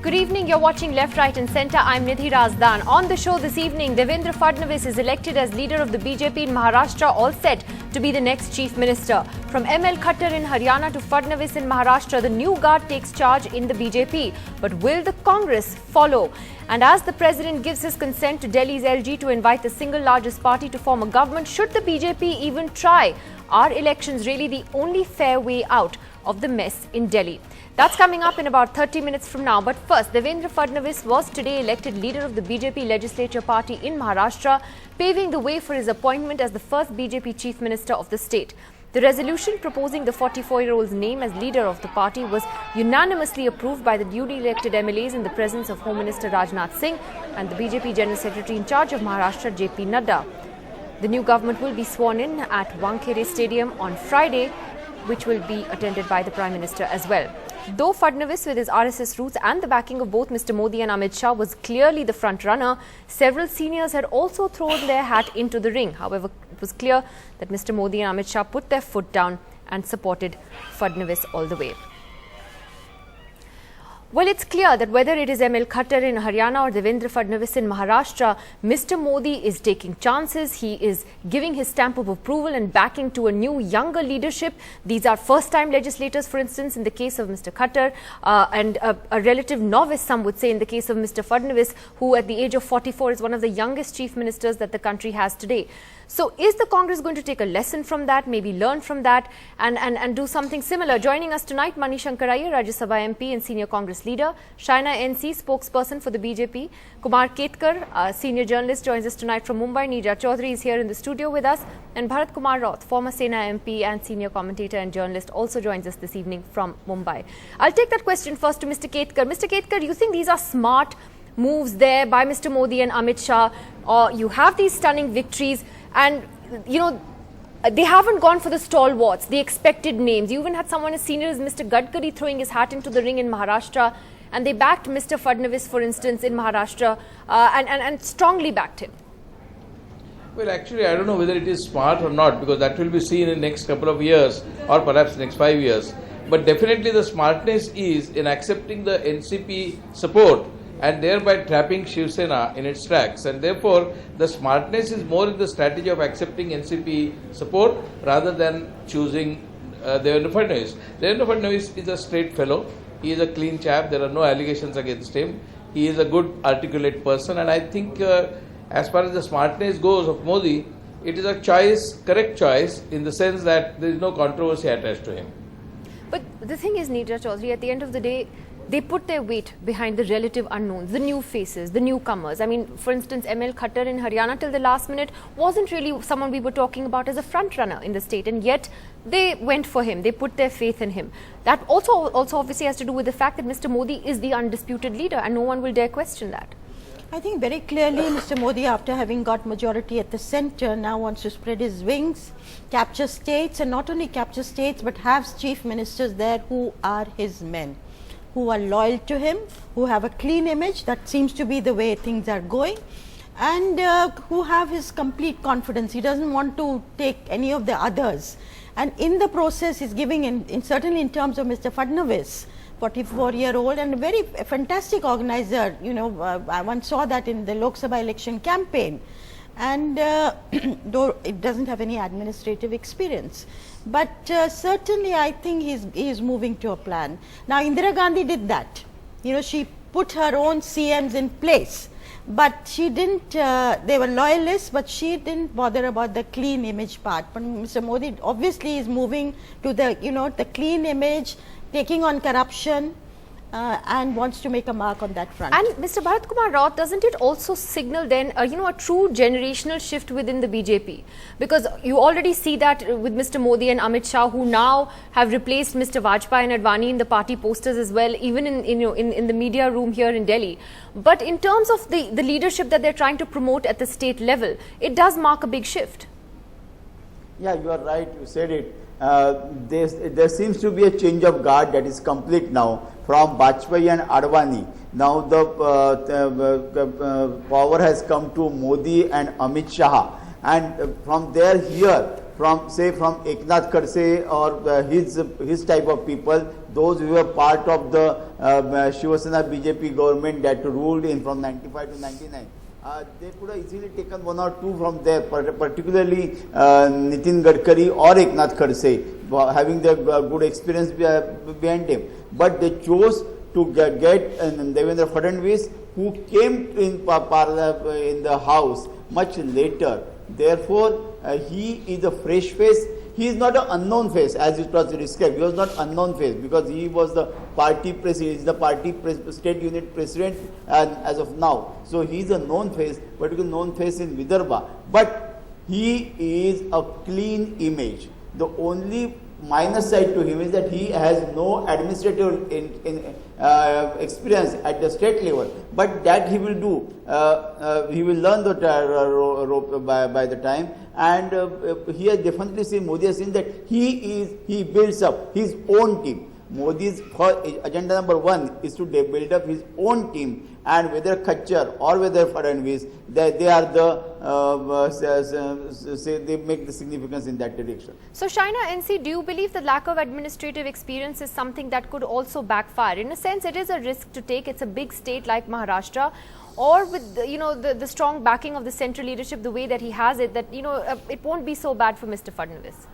Good evening, you're watching Left, Right and Centre. I'm Nidhi Razdan. On the show this evening, Devendra Fadnavis is elected as leader of the BJP in Maharashtra, all set to be the next chief minister. From ML Khattar in Haryana to Fadnavis in Maharashtra, the new guard takes charge in the BJP. But will the Congress follow? And as the president gives his consent to Delhi's LG to invite the single largest party to form a government, should the BJP even try? Are elections really the only fair way out of the mess in Delhi? That's coming up in about 30 minutes from now. But first, Devendra Fadnavis was today elected leader of the BJP legislature party in Maharashtra, paving the way for his appointment as the first BJP chief minister of the state. The resolution proposing the 44-year-old's name as leader of the party was unanimously approved by the newly elected MLAs in the presence of Home Minister Rajnath Singh and the BJP General Secretary in charge of Maharashtra, JP Nadda. The new government will be sworn in at Wankhede Stadium on Friday, which will be attended by the Prime Minister as well. Though Fadnavis, with his RSS roots and the backing of both Mr. Modi and Amit Shah, was clearly the front runner, several seniors had also thrown their hat into the ring. However, it was clear that Mr. Modi and Amit Shah put their foot down and supported Fadnavis all the way. Well, it's clear that whether it is ML Khattar in Haryana or Devendra Fadnavis in Maharashtra, Mr. Modi is taking chances. He is giving his stamp of approval and backing to a new, younger leadership. These are first-time legislators, for instance, in the case of Mr. Khattar, and a relative novice, some would say, in the case of Mr. Fadnavis, who at the age of 44 is one of the youngest chief ministers that the country has today. So is the Congress going to take a lesson from that, maybe learn from that and do something similar? Joining us tonight, Mani Shankar Iyer, Rajya Sabha MP and senior Congress leader, Shaina NC, spokesperson for the BJP, Kumar Ketkar, senior journalist, joins us tonight from Mumbai. Neerja Chaudhary is here in the studio with us, and Bharat Kumar Roth, former Sena MP and senior commentator and journalist, also joins us this evening from Mumbai. I'll take that question first to Mr. Ketkar. Mr. Ketkar, do you think these are smart moves there by Mr. Modi and Amit Shah, or you have these stunning victories and, you know, they haven't gone for the stalwarts, the expected names? You even had someone as senior as Mr. Gadkari throwing his hat into the ring in Maharashtra, and they backed Mr. Fadnavis, for instance, in Maharashtra, and strongly backed him. Well, actually, I don't know whether it is smart or not, because that will be seen in the next couple of years or perhaps next 5 years. But definitely the smartness is in accepting the NCP support and thereby trapping Shiv Sena in its tracks. And therefore, the smartness is more in the strategy of accepting NCP support rather than choosing Devendra Fadnavis. Devendra Fadnavis is a straight fellow. He is a clean chap. There are no allegations against him. He is a good, articulate person. And I think as far as the smartness goes of Modi, it is a choice, correct choice, in the sense that there is no controversy attached to him. But the thing is, Neerja Chaudhary, at the end of the day, they put their weight behind the relative unknowns, the new faces, the newcomers. I mean, for instance, ML Khattar in Haryana till the last minute wasn't really someone we were talking about as a front runner in the state, and yet they went for him. They put their faith in him. That also obviously has to do with the fact that Mr. Modi is the undisputed leader, and no one will dare question that. I think very clearly Mr. Modi, after having got majority at the centre, now wants to spread his wings, capture states, and not only capture states but have chief ministers there who are his men, who are loyal to him, who have a clean image. That seems to be the way things are going, and who have his complete confidence. He doesn't want to take any of the others, and in the process he's giving, certainly in terms of Mr. Fadnavis, 44-year-old and a very fantastic organizer. You know, I once saw that in the Lok Sabha election campaign, and though it doesn't have any administrative experience, but certainly I think he is moving to a plan. Now Indira Gandhi did that. You know, she put her own CMs in place, but she didn't, they were loyalists, but she didn't bother about the clean image part. But Mr. Modi obviously is moving to the, you know, the clean image, taking on corruption, and wants to make a mark on that front. And Mr. Bharat Kumar Roth, doesn't it also signal then, you know, a true generational shift within the BJP? Because you already see that with Mr. Modi and Amit Shah, who now have replaced Mr. Vajpayee and Advani in the party posters as well, even in the media room here in Delhi. But in terms of the leadership that they're trying to promote at the state level, it does mark a big shift. Yeah, you are right, you said it. There seems to be a change of guard that is complete now from Vajpayee and Advani. Now the power has come to Modi and Amit Shah, and from there here from Eknath Khadse or his type of people, those who were part of the Shiva Sena BJP government that ruled in from 95 to 99. They could have easily taken one or two from there, particularly Nitin Gadkari or Eknath Khadse, having the good experience behind him. But they chose to get Devendra Fadnavis, who came in the house much later. Therefore, he is a fresh face. He is not an unknown face, as it was described. He was not unknown face because he was the party president. He is the party state unit president as of now. So he is a known face, particularly known face in Vidarbha. But he is a clean image. The only minus side to him is that he has no administrative experience at the state level, but that he will do. He will learn the rope by the time, and he has definitely seen, Modi has seen that he builds up his own team. Modi's agenda number one is to build up his own team, and whether Khattar or whether Fadnavis, they are they make the significance in that direction. So, Shaina NC, do you believe the lack of administrative experience is something that could also backfire? In a sense, it is a risk to take. It's a big state like Maharashtra, or with the strong backing of the central leadership, the way that he has it, that it won't be so bad for Mr. Fadnavis.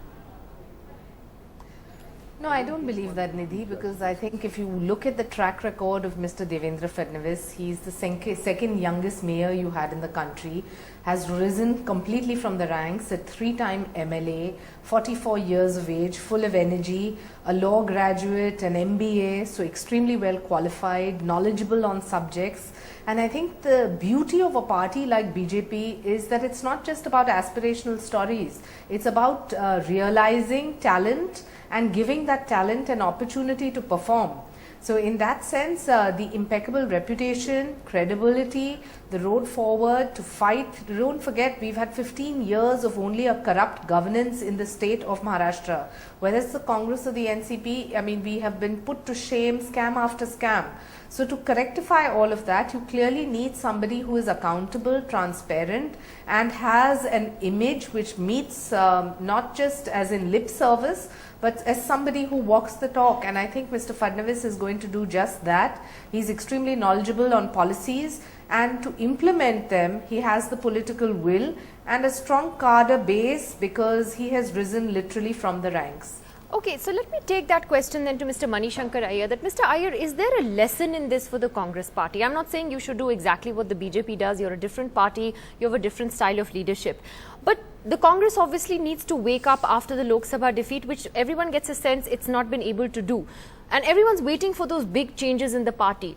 No, I don't believe that, Nidhi, because I think if you look at the track record of Mr. Devendra Fadnavis, he's the second youngest mayor you had in the country, has risen completely from the ranks, a 3-time MLA, 44 years of age, full of energy, a law graduate, an MBA, so extremely well qualified, knowledgeable on subjects. And I think the beauty of a party like BJP is that it's not just about aspirational stories, it's about realizing talent and giving that talent an opportunity to perform. So in that sense, the impeccable reputation, credibility, the road forward to fight. Don't forget, we've had 15 years of only a corrupt governance in the state of Maharashtra. Whether it's the Congress or the NCP, I mean, we have been put to shame, scam after scam. So to rectify all of that, you clearly need somebody who is accountable, transparent, and has an image which meets not just as in lip service, but as somebody who walks the talk. And I think Mr. Fadnavis is going to do just that. He's extremely knowledgeable on policies, and to implement them, he has the political will and a strong cadre base because he has risen literally from the ranks. Okay, so let me take that question then to Mr. Manishankar Iyer, that Mr. Iyer, is there a lesson in this for the Congress party? I'm not saying you should do exactly what the BJP does. You're a different party. You have a different style of leadership. But the Congress obviously needs to wake up after the Lok Sabha defeat, which everyone gets a sense it's not been able to do. And everyone's waiting for those big changes in the party.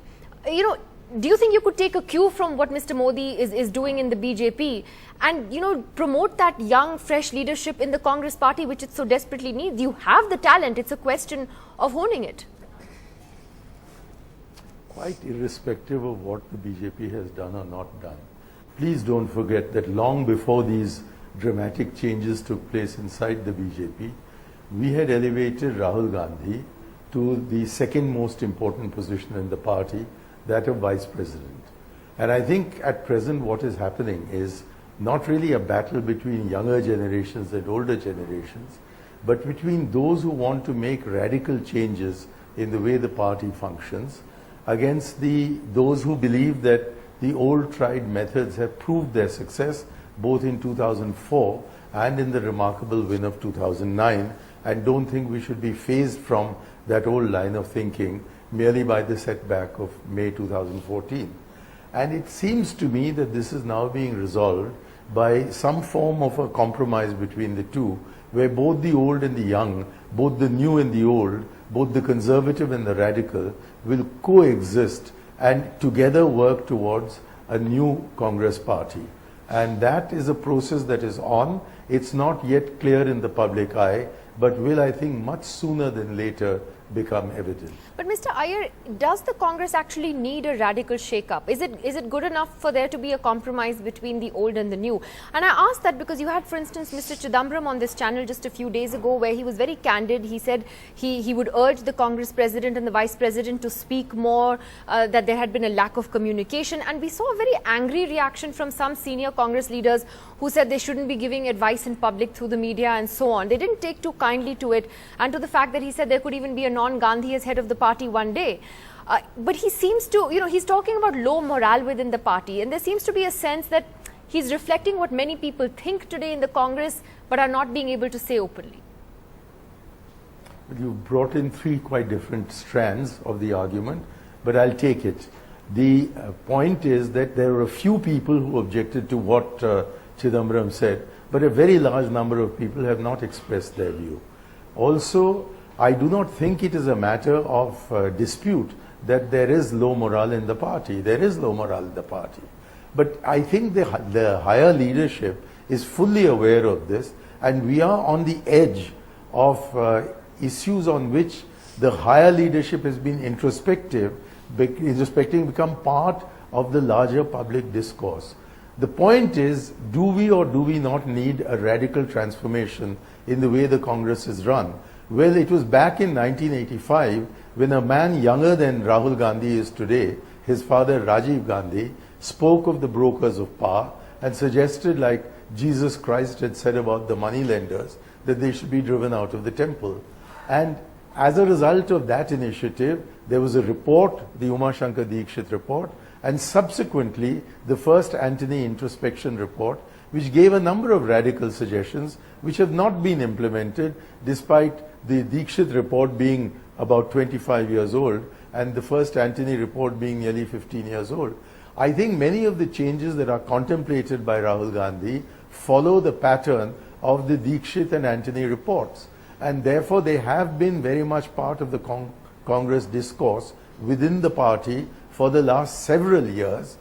Do you think you could take a cue from what Mr. Modi is doing in the BJP and, promote that young, fresh leadership in the Congress party, which it so desperately needs? You have the talent. It's a question of honing it. Quite irrespective of what the BJP has done or not done, please don't forget that long before these dramatic changes took place inside the BJP, we had elevated Rahul Gandhi to the second most important position in the party, that of Vice President. And I think at present what is happening is not really a battle between younger generations and older generations, but between those who want to make radical changes in the way the party functions against those who believe that the old tried methods have proved their success both in 2004 and in the remarkable win of 2009, and don't think we should be phased from that old line of thinking merely by the setback of May 2014. And it seems to me that this is now being resolved by some form of a compromise between the two, where both the old and the young, both the new and the old, both the conservative and the radical will coexist and together work towards a new Congress party. And that is a process that is on. It's not yet clear in the public eye, but will, I think, much sooner than later become evident. But Mr. Iyer, does the Congress actually need a radical shake-up? Is it good enough for there to be a compromise between the old and the new? And I ask that because you had, for instance, Mr. Chidambaram on this channel just a few days ago where he was very candid. He said he would urge the Congress president and the vice president to speak more, that there had been a lack of communication. And we saw a very angry reaction from some senior Congress leaders who said they shouldn't be giving advice in public through the media and so on. They didn't take too kindly to it and to the fact that he said there could even be a non-Gandhi as head of the party one day. But he seems to, he's talking about low morale within the party, and there seems to be a sense that he's reflecting what many people think today in the Congress but are not being able to say openly. You brought in three quite different strands of the argument, but I'll take it. The point is that there were a few people who objected to what Chidambaram said, but a very large number of people have not expressed their view. Also, I do not think it is a matter of dispute that there is low morale in the party. There is low morale in the party. But I think the higher leadership is fully aware of this, and we are on the edge of issues on which the higher leadership has been introspective, become part of the larger public discourse. The point is, do we or do we not need a radical transformation in the way the Congress is run? Well, it was back in 1985 when a man younger than Rahul Gandhi is today, his father Rajiv Gandhi, spoke of the brokers of power and suggested, like Jesus Christ had said about the moneylenders, that they should be driven out of the temple. And as a result of that initiative, there was a report, the Uma Shankar Dikshit report, and subsequently the first Antony introspection report, which gave a number of radical suggestions which have not been implemented despite the Dikshit report being about 25 years old and the first Antony report being nearly 15 years old. I think many of the changes that are contemplated by Rahul Gandhi follow the pattern of the Dikshit and Antony reports, and therefore they have been very much part of the Congress discourse within the party for the last several years,